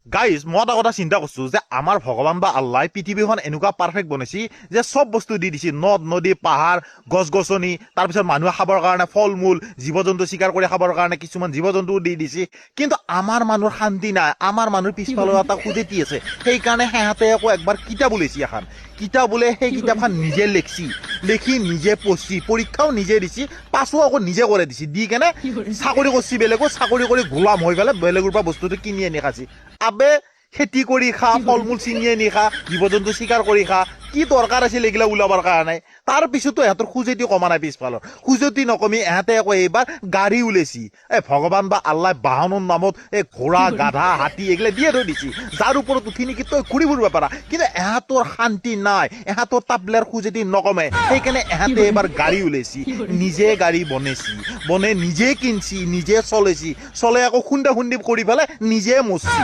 guys মই এটা কথা চিন্তা কৰছো যে আমাৰ ভগবান বা আল্লাহ পৃথিবীখন এনেকুৱা পারফেক্ট বনাইছি যে সব বস্তু দি দিছি নদ নদী পাহাড় গছ গছনি তাৰপিছত মানুহে খাবৰ কাৰণে ফল মূল জীৱ জন্তু শিকাৰ কৰি খাবৰ কাৰণে কিছুমান জীৱ জন্তু দি দিছি কিন্তু আমাৰ মানুহৰ শান্তি নাই আমাৰ মানুহৰ পিছফালে এটা খুজেতি আছে সেইকাৰণে সিহঁতে আকৌ একবাৰ কিতাপ ওলাইছি এখন কিতাপ বোলে সেই কিতাপখন নিজে লিখি নিজে পঢ়ছি পৰীক্ষাও নিজে দিছি পাছো আকৌ নিজে কৰে দিছি দি কেনে চাকৰি কৰছি বেলেগো চাকৰি কৰি গোলাম হৈ পেলাই বেলেগৰ পৰা বস্তুটো কিনি আনি খাছি আবে খেতি কৰি খা ফল মূল চিঙি আনি খা জীৱ জন্তু শিকাৰ কৰি খা কি দৰকাৰ আছিল এইগিলা ওলাবৰ কাৰণে তাৰ পিছতো ইহঁতৰ খুজেতি কমা নাই পিছফালৰ খুজেতি নকমি ইহঁতে আকৌ এইবাৰ গাড়ী ওলাইছি ভগৱান বা আল্লাহ বাহনৰ নামত ঘোঁৰা গাধা হাতী এইগিলা দিয়ে থৈ দিছি যাৰ ওপৰত উঠি নেকি তই ঘূৰি ফুৰিব পাৰা কিন্তু ইহঁতৰ শান্তি নাই ইহঁতৰ তাবলাৰ খুজেতি নকমে সেইকাৰণে ইহঁতে এইবাৰ গাড়ী ওলাইছি নিজে গাড়ী বনাই নিজে কিনছি নিজে চলে আকৌ খুন্দা খুন্দি কৰি পেলাই নিজে মৰছি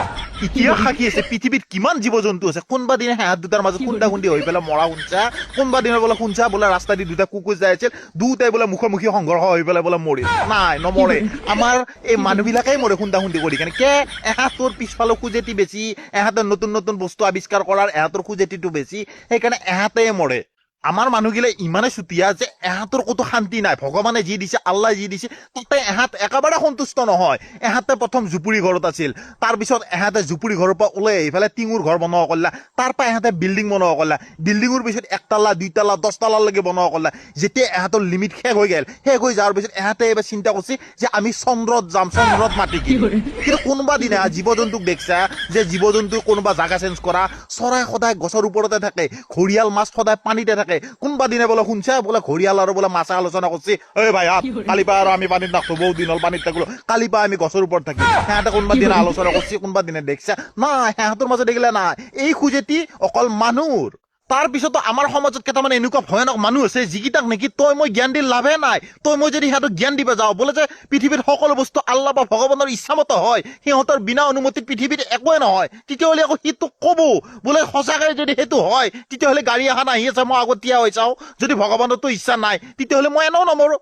এতিয়া সাকি আছে পৃথিৱীত কিমান জীৱ জন্তু আছে কোনোবা দিনা সিহঁত দুটাৰ মাজত খুন্দা খুন্দি হৈ পেলাই মৰা শুনছা কোনোবা দিনা বোলে শুনছা বোলে ৰাস্তা দি দুটা কুকুৰ যাই আছিল দুটাই বোলে মুখামুখি সংঘৰ্ষ হৈ পেলাই বোলে মৰিল নাই নমৰে আমাৰ এই মানুহবিলাকেই মৰে খুন্দা খুন্দি কৰি কেনে কে এহঁতৰ পিছফালৰ খুজেতি বেছি এহঁতৰ নতুন নতুন বস্তু আৱিষ্কাৰ কৰাৰ এহঁতৰ খুজেতিটো বেছি সেইকাৰণে এহঁতে মৰে আমাৰ মানুহগিলা ইমানে চুতীয়া যে এহঁতৰ কতো শান্তি নাই ভগৱানে যি দিছে আল্লাহ যি দিছে তাতে এহঁত একেবাৰে সন্তুষ্ট নহয় এহঁতে প্ৰথম জুপুৰি ঘৰত আছিল তাৰপিছত এহঁতে জুপুৰি ঘৰৰ পৰা ওলাই এইফালে টিঙৰ ঘৰ বনোৱা কৰিলা তাৰ পৰা এহঁতে বিল্ডিং বনোৱা কৰিলা বিল্ডিঙৰ পিছত একতলা দুইতলা 10 তলালৈকে বনোৱা কৰিলা যেতিয়া এহঁতৰ লিমিট শেষ হৈ গেল শেষ হৈ যোৱাৰ পিছত এহঁতে এবাৰ চিন্তা কৰিছে যে আমি চন্দ্ৰত যাম চন্দ্ৰত মাটি কিনিম কিন্তু কোনোবা দিনা জীৱ জন্তুক দেখছা যে জীৱ জন্তু কোনোবা জাগা চেঞ্জ কৰা চৰাই সদায় গছৰ ওপৰতে থাকে ঘৰিয়াল মাছ সদায় পানীতে থাকে কোনোবা দিনে বোলে শুনছা বোলে ঘৰিয়াল আৰু বোলে মাছে আলোচনা কৰছি এই ভাই কালি পা আৰু আমি পানীত নাকো বহু দিন হল পানীত থাকলো কালি পা আমি গছৰ ওপৰত থাকি সিহঁতে কোনোবা দিনে আলোচনা কৰছি কোনোবা দিনে দেখছা নাই সিহঁতৰ মাজত দেখিলে নাই এই খুজেতি অকল মানুহৰ তাৰ পিছতো আমাৰ সমাজত কেইটামান এনেকুৱা ভয়ানক মানুহ আছে যিকেইটাক নেকি তই মই জ্ঞান দি লাভে নাই তই মই যদি সিহঁতক জ্ঞান দিব যাওঁ বোলে যে পৃথিৱীত সকলো বস্তু আল্লাহ বা ভগৱানৰ ইচ্ছামতে হয় সিহঁতৰ বিনা অনুমতিত পৃথিৱীত একোৱে নহয় তেতিয়াহ'লে আকৌ সিটো ক'ব বোলে সঁচাকে যদি সেইটো হয় তেতিয়াহ'লে গাড়ী এখন আহি আছে মই আগতীয়া হৈ চাওঁ যদি ভগৱানৰতো ইচ্ছা নাই তেতিয়াহ'লে মই এনেও নমৰো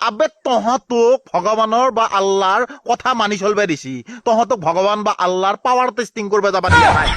আবে তহঁতক ভগৱানৰ বা আল্লাহৰ কথা মানি চলবে দিছি তহঁতক ভগৱান বা আল্লাহৰ পাৱাৰ টেষ্টিং কৰিব যাবা দিয়া নাই